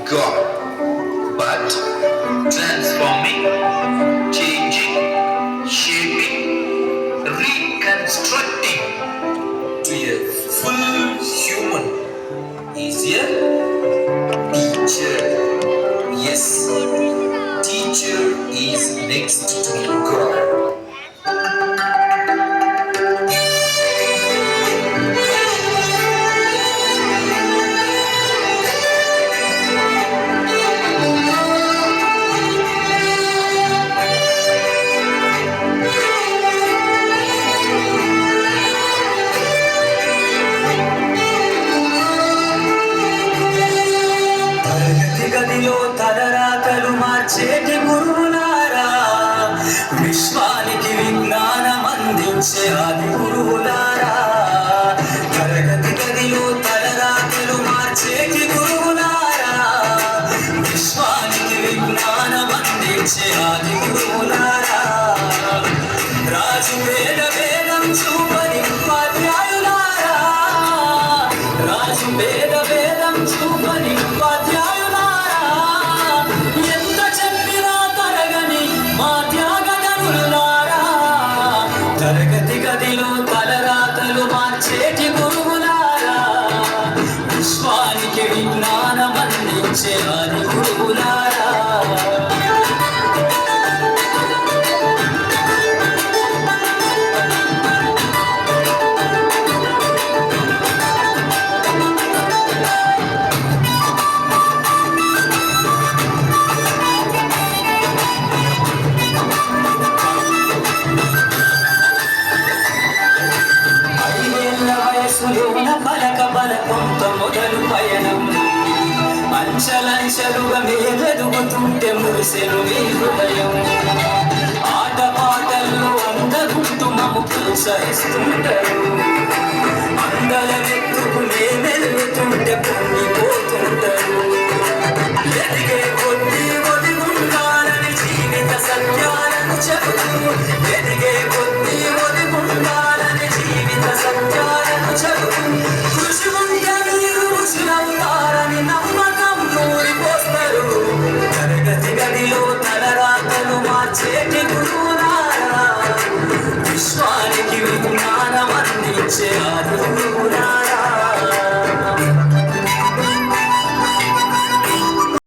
God, but transforming, changing, shaping, reconstructing to a full human is a teacher. Yes, teacher is next to God. గదిలో తలరాతలు మార్చేటి గురువులారా, విశ్వానికి విజ్ఞానం అందించే ఆది గురువులారా. తరగతి గదిలో తలరాతలు మార్చేటి గురువులారా, విశ్వానికి విజ్ఞానం అందించే ఆది గురువులారా. రాజు వేదం చూపని ఉపాధ్యాయులారా, రాజు వేదం చూపని ఉపాధ్యాయులారా. ఎంత చెప్పినా తరగని మా త్యాగధనులారా, తరగతి గదిలో తలరాతలు మార్చేటి గురువులారా, విశ్వానికి విజ్ఞానం అందించే ఆది గురువులారా. పలక బలకంతో మొదలు పయనం, అంచలంచలుగా మేమెదుగుతుంటే మురిసెను మీ హృదయం. ఆట పాటల్లో అందరుంటూ మమ్ము ప్రోత్సహిస్తుంటారు, అందలెత్తుకు మేమెలుగుతుంటే పొంగిపోతుంటారు. ఎదిగే కొద్ది ఒదిగుండాలని జీవిత సత్యాలను చెబుతూ, ఎదిగే కొద్ది